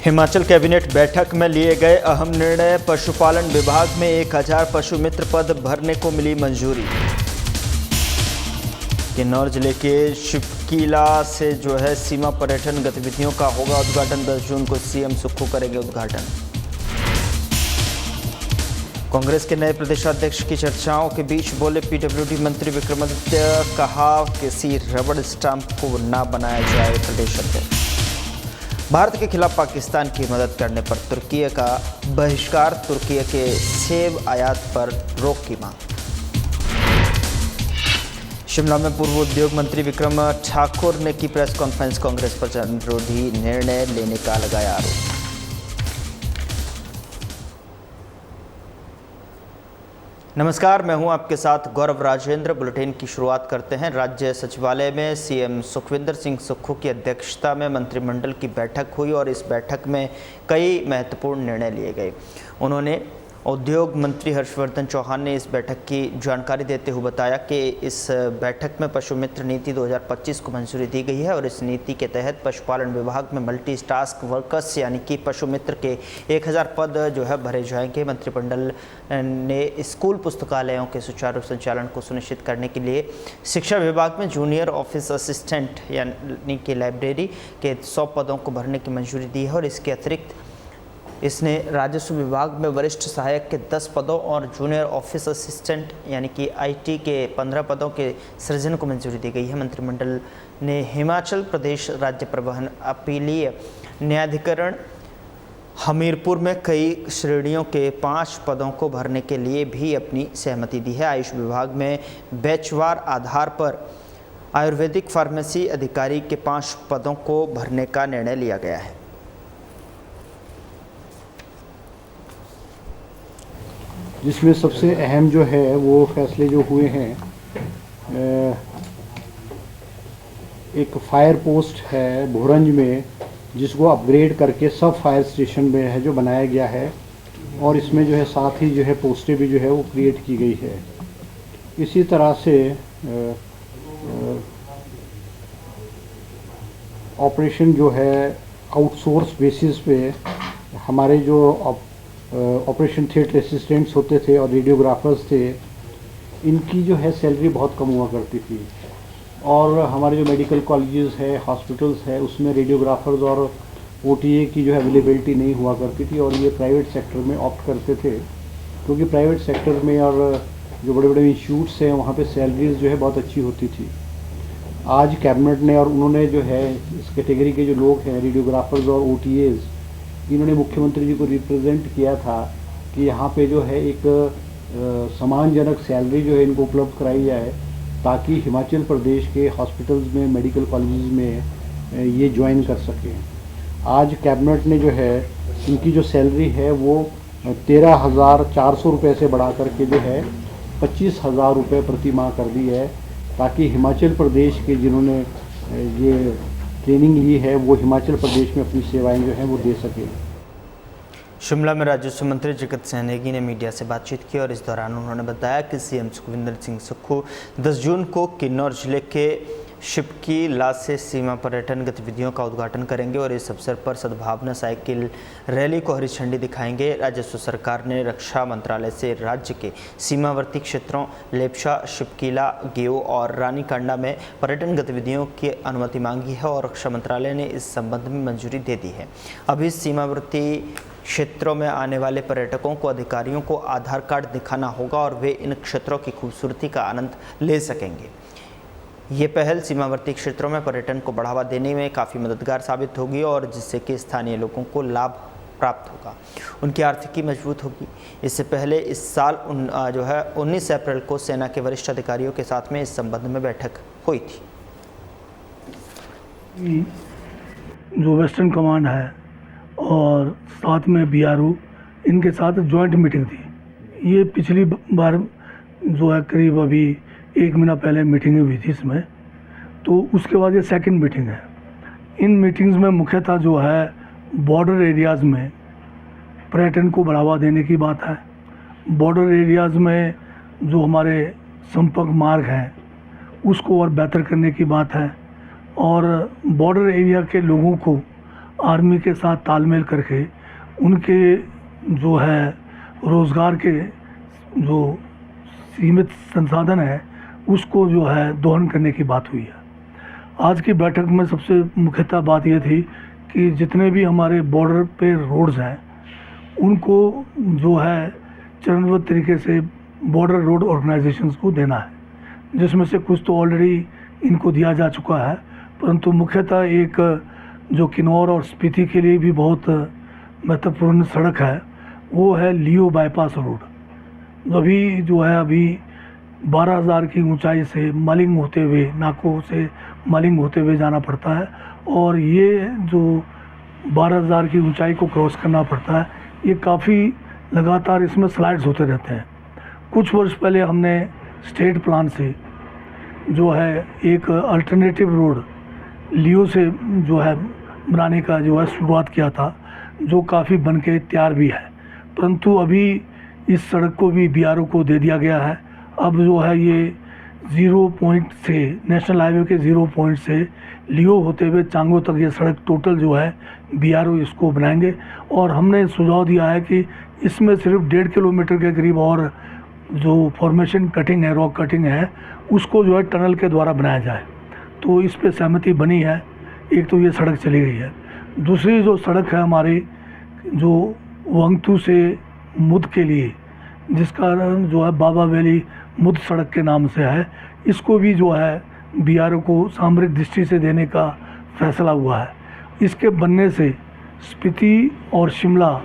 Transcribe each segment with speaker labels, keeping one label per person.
Speaker 1: Himachal cabinet बैठक में लिए गए अहम निर्णय। पशुपालन विभाग में 1000 पशु मित्र पद भरने को मिली मंजूरी। किन्नौर जिले के शिपकीला से सीमा पर्यटन गतिविधियों का होगा उद्घाटन। 10 जून को सीएम सुक्खू करेंगे उद्घाटन। कांग्रेस के नए प्रदेशाध्यक्ष की चर्चाओं के बीच बोले पीडब्ल्यूडी मंत्री विक्रमादित्य, कहा किसी रबड़ स्टाम्प को न बनाया जाए प्रदेश अध्यक्ष। भारत के खिलाफ पाकिस्तान की मदद करने पर तुर्की का बहिष्कार। तुर्की के सेब आयात पर रोक की मांग। शिमला में पूर्व उद्योग मंत्री विक्रम ठाकुर ने की प्रेस कॉन्फ्रेंस। कांग्रेस पर जनविरोधी निर्णय लेने का लगाया आरोप। नमस्कार, मैं हूं आपके साथ गौरव राजेंद्र। बुलेटिन की शुरुआत करते हैं। राज्य सचिवालय में सीएम सुखविंदर सिंह सुक्खू की अध्यक्षता में मंत्रिमंडल की बैठक हुई और इस बैठक में कई महत्वपूर्ण निर्णय लिए गए। उन्होंने उद्योग मंत्री हर्षवर्धन चौहान ने इस बैठक की जानकारी देते हुए बताया कि इस बैठक में पशु मित्र नीति 2025 को मंजूरी दी गई है और इस नीति के तहत पशुपालन विभाग में मल्टी टास्क वर्कर्स यानी कि पशु मित्र के 1000 पद भरे जाएंगे। मंत्रिमंडल ने स्कूल पुस्तकालयों के सुचारू संचालन को सुनिश्चित करने के लिए शिक्षा विभाग में जूनियर ऑफिस असिस्टेंट यानी कि लाइब्रेरी के 100 पदों को भरने की मंजूरी दी है और इसके अतिरिक्त इसने राजस्व विभाग में वरिष्ठ सहायक के 10 पदों और जूनियर ऑफिस असिस्टेंट यानी कि आईटी के 15 पदों के सृजन को मंजूरी दी गई है। मंत्रिमंडल ने हिमाचल प्रदेश राज्य परिवहन अपीलीय न्यायाधिकरण हमीरपुर में कई श्रेणियों के 5 पदों को भरने के लिए भी अपनी सहमति दी है। आयुष विभाग में बैचवार आधार पर आयुर्वेदिक फार्मेसी अधिकारी के 5 पदों को भरने का निर्णय लिया गया है।
Speaker 2: जिसमें सबसे अहम वो फैसले जो हुए हैं, एक फायर पोस्ट है भोरंज में जिसको अपग्रेड करके सब फायर स्टेशन में जो बनाया गया है और इसमें साथ ही पोस्टें भी वो क्रिएट की गई है। इसी तरह से ऑपरेशन आउटसोर्स बेसिस पे हमारे ऑपरेशन थिएटर असिस्टेंट्स होते थे और रेडियोग्राफर्स थे, इनकी सैलरी बहुत कम हुआ करती थी और हमारे जो मेडिकल कॉलेजेस है, हॉस्पिटल्स है, उसमें रेडियोग्राफर्स और ओटीए की अवेलेबिलिटी नहीं हुआ करती थी और ये प्राइवेट सेक्टर में ऑप्ट करते थे क्योंकि प्राइवेट सेक्टर में और जो बड़े बड़े इंस्टीट्यूट्स हैं वहाँ पे सैलरीज बहुत अच्छी होती थी। आज कैबिनेट ने और उन्होंने इस कैटेगरी के जो लोग हैं रेडियोग्राफर्स और ओटीएज, इन्होंने मुख्यमंत्री जी को रिप्रेजेंट किया था कि यहाँ पे एक सम्मानजनक सैलरी इनको उपलब्ध कराई जाए ताकि हिमाचल प्रदेश के हॉस्पिटल्स में, मेडिकल कॉलेजेस में ये ज्वाइन कर सकें। आज कैबिनेट ने इनकी जो सैलरी है वो 13,400 रुपये से बढ़ा करके 25,000 रुपये प्रति माह कर दी है ताकि हिमाचल प्रदेश के जिन्होंने ये ट्रेनिंग ली है वो हिमाचल प्रदेश में अपनी सेवाएं वो दे सके।
Speaker 1: शिमला में राजस्व मंत्री जगत सिंह नेगी ने मीडिया से बातचीत की और इस दौरान उन्होंने बताया कि सीएम सुखविंदर सिंह सुक्खू 10 जून को किन्नौर जिले के शिपकीला से सीमा पर्यटन गतिविधियों का उद्घाटन करेंगे और इस अवसर पर सद्भावना साइकिल रैली को हरी झंडी दिखाएंगे। राजस्व सरकार ने रक्षा मंत्रालय से राज्य के सीमावर्ती क्षेत्रों लेप्चा, शिपकीला, गेओ और रानीकांडा में पर्यटन गतिविधियों की अनुमति मांगी है और रक्षा मंत्रालय ने इस संबंध में मंजूरी दे दी है। अभी सीमावर्ती क्षेत्रों में आने वाले पर्यटकों को अधिकारियों को आधार कार्ड दिखाना होगा और वे इन क्षेत्रों की खूबसूरती का आनंद ले सकेंगे। ये पहल सीमावर्ती क्षेत्रों में पर्यटन को बढ़ावा देने में काफ़ी मददगार साबित होगी और जिससे कि स्थानीय लोगों को लाभ प्राप्त होगा, उनकी आर्थिकी मजबूत होगी। इससे पहले इस साल 19 अप्रैल को सेना के वरिष्ठ अधिकारियों के साथ में इस संबंध में बैठक हुई थी।
Speaker 3: जो वेस्टर्न कमांड है और साथ में बीआरओ, इनके साथ जॉइंट मीटिंग थी। ये पिछली बार करीब अभी 1 महीना पहले मीटिंग हुई थी इसमें, तो उसके बाद ये सेकंड मीटिंग है। इन मीटिंग्स में मुख्यतः बॉर्डर एरियाज़ में पर्यटन को बढ़ावा देने की बात है। बॉर्डर एरियाज़ में जो हमारे संपर्क मार्ग हैं उसको और बेहतर करने की बात है और बॉर्डर एरिया के लोगों को आर्मी के साथ तालमेल करके उनके जो है रोज़गार के जो सीमित संसाधन है उसको जो है दोहन करने की बात हुई है। आज की बैठक में सबसे मुख्यतः बात यह थी कि जितने भी हमारे बॉर्डर पे रोड्स हैं उनको जो है चरणबद्ध तरीके से बॉर्डर रोड ऑर्गेनाइजेशंस को देना है, जिसमें से कुछ तो ऑलरेडी इनको दिया जा चुका है, परंतु मुख्यतः एक जो किन्नौर और स्पीति के लिए भी बहुत महत्वपूर्ण सड़क है वो है लियो बाईपास रोड। अभी जो है अभी 12,000 की ऊंचाई से मालिंग होते हुए, नाकों से मालिंग होते हुए जाना पड़ता है और ये जो 12,000 की ऊंचाई को क्रॉस करना पड़ता है, ये काफ़ी लगातार इसमें स्लाइड्स होते रहते हैं। कुछ वर्ष पहले हमने स्टेट प्लान से जो है एक अल्टरनेटिव रोड लियो से जो है बनाने का जो है शुरुआत किया था, जो काफ़ी बन के तैयार भी है, परंतु अभी इस सड़क को भी बीआरओ को दे दिया गया है। अब जो है ये 0 पॉइंट से नेशनल हाईवे के 0 पॉइंट से लियो होते हुए चांगो तक ये सड़क टोटल जो है बीआरओ इसको बनाएंगे और हमने सुझाव दिया है कि इसमें सिर्फ 1.5 किलोमीटर के करीब और जो फॉर्मेशन कटिंग है, रॉक कटिंग है, उसको जो है टनल के द्वारा बनाया जाए। तो इस पे सहमति बनी है। एक तो ये सड़क चली गई है। दूसरी जो सड़क है हमारी जो वंगतू से मुद के लिए, जिसका जो है बाबा वैली मुद सड़क के नाम से है, इसको भी जो है बीआरओ को सामरिक दृष्टि से देने का फैसला हुआ है। इसके बनने से स्पीति और शिमला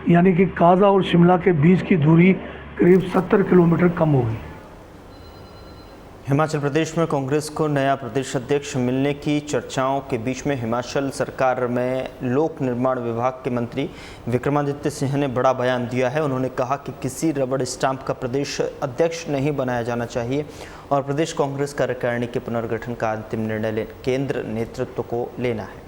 Speaker 3: यानी कि काजा और शिमला के बीच की दूरी करीब 70 किलोमीटर कम होगी।
Speaker 1: हिमाचल प्रदेश में कांग्रेस को नया प्रदेश अध्यक्ष मिलने की चर्चाओं के बीच में हिमाचल सरकार में लोक निर्माण विभाग के मंत्री विक्रमादित्य सिंह ने बड़ा बयान दिया है। उन्होंने कहा कि किसी रबड़ स्टाम्प का प्रदेश अध्यक्ष नहीं बनाया जाना चाहिए और प्रदेश कांग्रेस कार्यकारिणी के पुनर्गठन का अंतिम निर्णय केंद्र नेतृत्व को लेना है।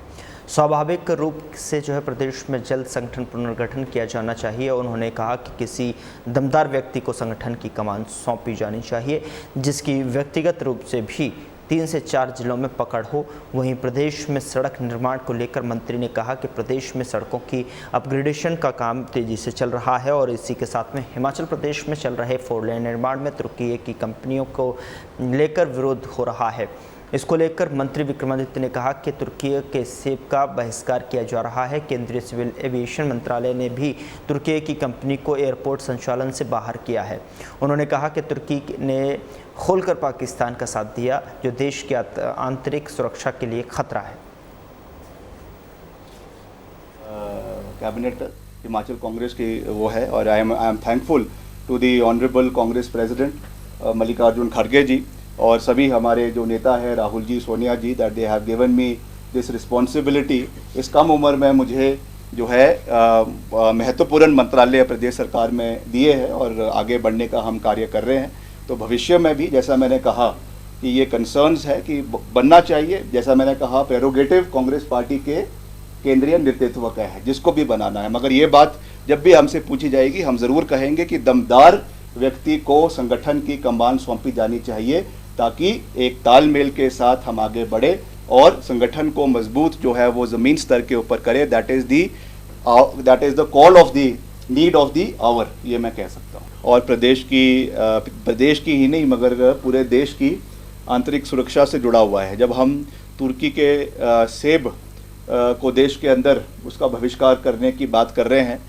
Speaker 1: स्वाभाविक रूप से जो है प्रदेश में जल्द संगठन पुनर्गठन किया जाना चाहिए। उन्होंने कहा कि किसी दमदार व्यक्ति को संगठन की कमान सौंपी जानी चाहिए, जिसकी व्यक्तिगत रूप से भी 3 से 4 जिलों में पकड़ हो। वहीं प्रदेश में सड़क निर्माण को लेकर मंत्री ने कहा कि प्रदेश में सड़कों की अपग्रेडेशन का काम तेज़ी से चल रहा है और इसी के साथ में हिमाचल प्रदेश में चल रहे 4 लेन निर्माण में तुर्की की कंपनियों को लेकर विरोध हो रहा है। इसको लेकर मंत्री विक्रमादित्य ने कहा कि तुर्की के सेब का बहिष्कार किया जा रहा है। केंद्रीय सिविल एविएशन मंत्रालय ने भी तुर्की की कंपनी को एयरपोर्ट संचालन से बाहर किया है। उन्होंने कहा कि तुर्की ने खोलकर पाकिस्तान का साथ दिया, जो देश की आंतरिक सुरक्षा के लिए खतरा है।
Speaker 4: कैबिनेट हिमाचल कांग्रेस की वो है और I am thankful to the honourable Congress president Mallikarjun खड़गे जी और सभी हमारे जो नेता है Rahul ji, Sonia ji, that they have given me this responsibility. इस कम उम्र में मुझे जो है महत्वपूर्ण मंत्रालय प्रदेश सरकार में दिए हैं और आगे बढ़ने का हम कार्य कर रहे हैं। तो भविष्य में भी जैसा मैंने कहा कि ये कंसर्न्स है कि बनना चाहिए, जैसा मैंने कहा प्रेरोगेटिव कांग्रेस पार्टी के केंद्रीय नेतृत्व का है, जिसको भी बनाना है। मगर ये बात जब भी हमसे पूछी जाएगी हम ज़रूर कहेंगे कि दमदार व्यक्ति को संगठन की कमान सौंपी जानी चाहिए, ताकि एक तालमेल के साथ हम आगे बढ़े और संगठन को मजबूत जो है वो ज़मीन स्तर के ऊपर करे। That is the call of the need of the hour, ये मैं कह सकता हूँ। और प्रदेश की ही नहीं मगर पूरे देश की आंतरिक सुरक्षा से जुड़ा हुआ है। जब हम तुर्की के सेब को देश के अंदर उसका बहिष्कार करने की बात कर रहे हैं,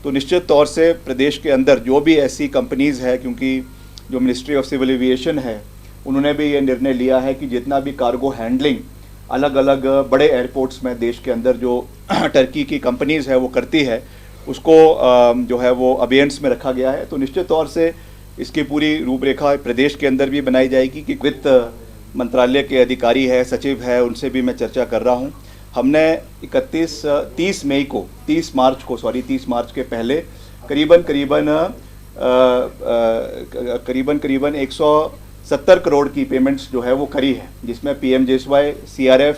Speaker 4: तो निश्चित तौर से प्रदेश के अंदर जो भी ऐसी कंपनीज़ है, क्योंकि जो मिनिस्ट्री ऑफ सिविल एविएशन है उन्होंने भी ये निर्णय लिया है कि जितना भी कार्गो हैंडलिंग अलग अलग बड़े एयरपोर्ट्स में देश के अंदर जो टर्की की कंपनीज़ है वो करती है, उसको जो है वो अबेयंस में रखा गया है। तो निश्चित तौर से इसकी पूरी रूपरेखा प्रदेश के अंदर भी बनाई जाएगी कि वित्त मंत्रालय के अधिकारी है, सचिव है, उनसे भी मैं चर्चा कर रहा हूँ। हमने 30 मार्च के पहले करीबन 170 करोड़ की पेमेंट्स जो है वो करी है, जिसमें PMJSY, CRF,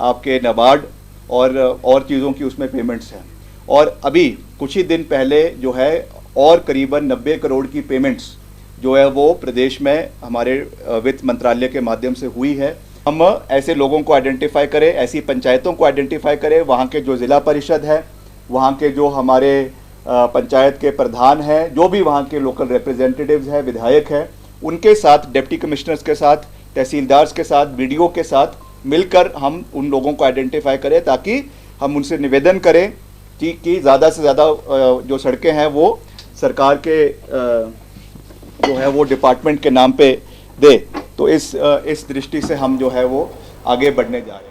Speaker 4: आपके नाबार्ड और चीज़ों की उसमें पेमेंट्स हैं। और अभी कुछ ही दिन पहले जो है और करीबन 90 करोड़ की पेमेंट्स जो है वो प्रदेश में हमारे वित्त मंत्रालय के माध्यम से हुई है। हम ऐसे लोगों को आइडेंटिफाई करें, ऐसी पंचायतों को आइडेंटिफाई करें, वहाँ के जो ज़िला परिषद है, वहाँ के जो हमारे पंचायत के प्रधान हैं, जो भी वहाँ के लोकल रिप्रेजेंटेटिव्स हैं, विधायक हैं, उनके साथ, डिप्टी कमिश्नर्स के साथ, तहसीलदार्स के साथ, बीडीओ के साथ मिलकर हम उन लोगों को आइडेंटिफाई करें, ताकि हम उनसे निवेदन करें कि ज़्यादा से ज़्यादा जो सड़कें हैं वो सरकार के जो है वो डिपार्टमेंट के नाम पे दे। तो इस दृष्टि से हम जो है वो आगे बढ़ने जा रहे हैं।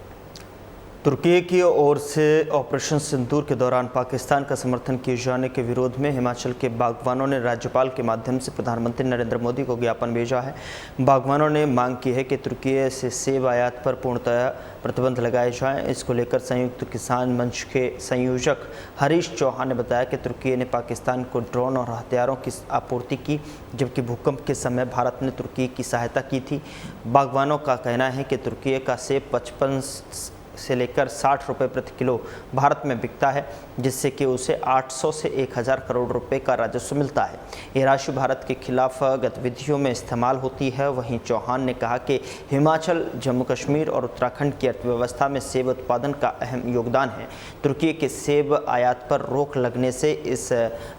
Speaker 1: तुर्की की ओर से ऑपरेशन सिंदूर के दौरान पाकिस्तान का समर्थन किए जाने के विरोध में हिमाचल के बागवानों ने राज्यपाल के माध्यम से प्रधानमंत्री नरेंद्र मोदी को ज्ञापन भेजा है। बागवानों ने मांग की है कि तुर्की से सेब आयात पर पूर्णतः प्रतिबंध लगाए जाएं। इसको लेकर संयुक्त किसान मंच के संयोजक हरीश चौहान ने बताया कि तुर्की ने पाकिस्तान को ड्रोन और हथियारों की आपूर्ति की, जबकि भूकंप के समय भारत ने तुर्की की सहायता की थी। बागवानों का कहना है कि तुर्की का सेब 55 से लेकर 60 रुपये प्रति किलो भारत में बिकता है, जिससे कि उसे 800 से 1000 करोड़ रुपए का राजस्व मिलता है। ये राशि भारत के खिलाफ गतिविधियों में इस्तेमाल होती है। वहीं चौहान ने कहा कि हिमाचल, जम्मू कश्मीर और उत्तराखंड की अर्थव्यवस्था में सेब उत्पादन का अहम योगदान है। तुर्की के सेब आयात पर रोक लगने से इस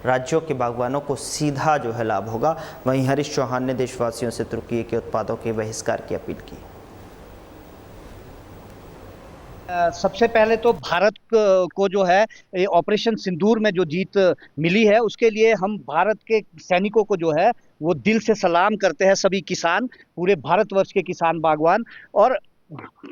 Speaker 1: राज्यों के बागवानों को सीधा जो है लाभ होगा। वहीं हरीश चौहान ने देशवासियों से तुर्की के उत्पादों के बहिष्कार की अपील की।
Speaker 5: सबसे पहले तो भारत को जो है ये ऑपरेशन सिंदूर में जो जीत मिली है, उसके लिए हम भारत के सैनिकों को जो है वो दिल से सलाम करते हैं, सभी किसान, पूरे भारतवर्ष के किसान बागवान। और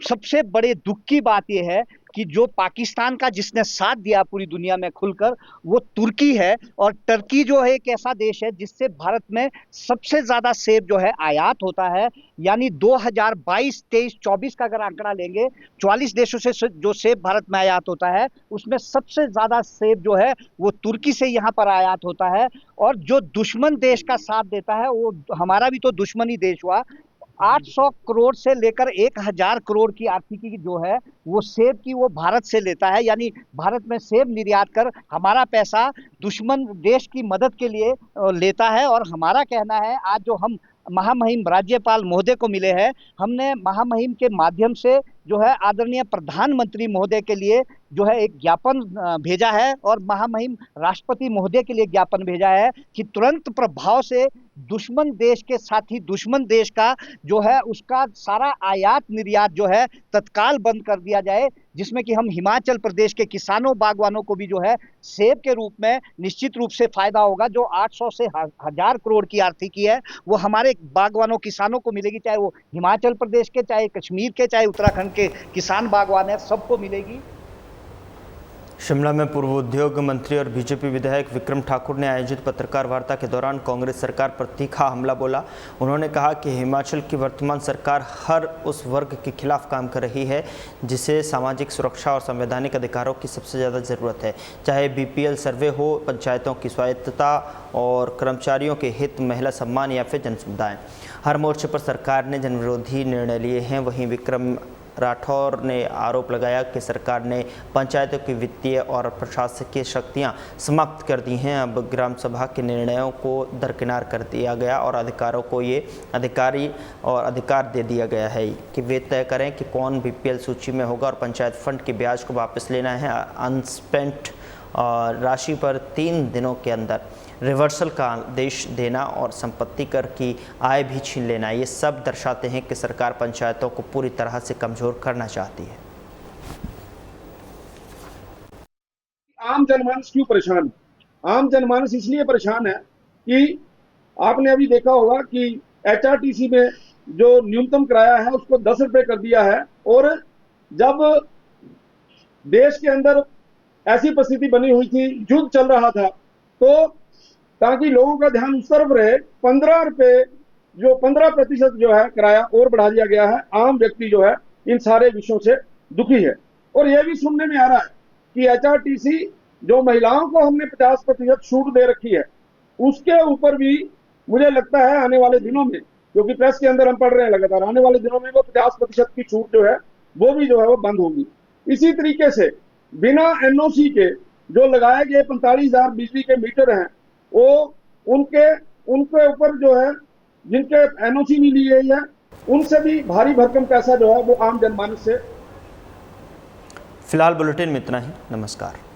Speaker 5: सबसे बड़े दुख की बात यह है कि जो पाकिस्तान का जिसने साथ दिया पूरी दुनिया में खुलकर, वो तुर्की है। और टर्की जो है एक ऐसा देश है जिससे भारत में सबसे ज़्यादा सेब जो है आयात होता है। यानी 2022, 23, 24 का अगर आंकड़ा लेंगे, 44 देशों से जो सेब भारत में आयात होता है, उसमें सबसे ज़्यादा सेब जो है वो तुर्की से यहाँ पर आयात होता है। और जो दुश्मन देश का साथ देता है, वो हमारा भी तो दुश्मनी देश हुआ। 800 करोड़ से लेकर 1000 करोड़ की आर्थिकी जो है वो सेब की वो भारत से लेता है। यानी भारत में सेब निर्यात कर हमारा पैसा दुश्मन देश की मदद के लिए लेता है। और हमारा कहना है, आज जो हम महामहिम राज्यपाल महोदय को मिले हैं, हमने महामहिम के माध्यम से जो है आदरणीय प्रधानमंत्री महोदय के लिए जो है एक ज्ञापन भेजा है, और महामहिम राष्ट्रपति महोदय के लिए ज्ञापन भेजा है कि तुरंत प्रभाव से दुश्मन देश के साथ ही दुश्मन देश का जो है उसका सारा आयात निर्यात जो है तत्काल बंद कर दिया जाए, जिसमें कि हम हिमाचल प्रदेश के किसानों बागवानों को भी जो है सेब के रूप में निश्चित रूप से फायदा होगा। जो 800 से 1000 करोड़ की आर्थिकी है वो हमारे बागवानों किसानों को मिलेगी, चाहे वो हिमाचल प्रदेश के, चाहे कश्मीर के, चाहे उत्तराखंड के किसान बागवान है, सबको मिलेगी।
Speaker 1: शिमला में पूर्व उद्योग मंत्री और बीजेपी विधायक विक्रम ठाकुर ने आयोजित पत्रकार वार्ता के दौरान कांग्रेस सरकार पर तीखा हमला बोला। उन्होंने कहा कि हिमाचल की वर्तमान सरकार हर उस वर्ग के खिलाफ काम कर रही है जिसे सामाजिक सुरक्षा और संवैधानिक अधिकारों की सबसे ज़्यादा ज़रूरत है, चाहे बीपीएल सर्वे हो, पंचायतों की स्वायत्तता और कर्मचारियों के हित, महिला सम्मान या फिर जनसुविधाएँ। हर मोर्चे पर सरकार ने जनविरोधी निर्णय लिए हैं। वहीं विक्रम राठौर ने आरोप लगाया कि सरकार ने पंचायतों की वित्तीय और प्रशासकीय शक्तियां समाप्त कर दी हैं। अब ग्राम सभा के निर्णयों को दरकिनार कर दिया गया और अधिकारों को ये अधिकार दे दिया गया है कि वे तय करें कि कौन बीपीएल सूची में होगा और पंचायत फंड की ब्याज को वापस लेना है। अनस्पेंट राशि पर 3 दिनों के अंदर रिवर्सल का आदेश देना और संपत्ति कर की आय भी छीन लेना, ये सब दर्शाते हैं कि सरकार पंचायतों को पूरी तरह से कमज़ोर करना चाहती है।
Speaker 6: आम जनमानस क्यों परेशान है? आम जनमानस इसलिए परेशान है कि आपने अभी देखा होगा कि एचआरटीसी में जो न्यूनतम किराया है उसको 10 रुपए कर दिया है। और जब देश के अंदर ऐसी परिस्थिति बनी हुई थी, युद्ध चल रहा था, तो ताकि लोगों का ध्यान उस तरफ रहे, 15 रुपए जो 15% जो है किराया और बढ़ा दिया गया है। आम व्यक्ति जो है इन सारे विषयों से दुखी है। और यह भी सुनने में आ रहा है कि एचआरटीसी जो महिलाओं को हमने 50% छूट दे रखी है, उसके ऊपर भी मुझे लगता है आने वाले दिनों में, क्योंकि प्रेस के अंदर हम पढ़ रहे हैं लगातार, आने वाले दिनों में वो 50% की छूट जो है वो भी जो है वो बंद होगी। इसी तरीके से बिना एनओसी के जो लगाए गए 45,000 बिजली के मीटर हैं, वो उनके ऊपर जो है जिनके एनओसी नहीं ली गई है, उनसे भी भारी भरकम पैसा जो है वो आम जनमानस से।
Speaker 1: फिलहाल बुलेटिन में इतना ही। नमस्कार।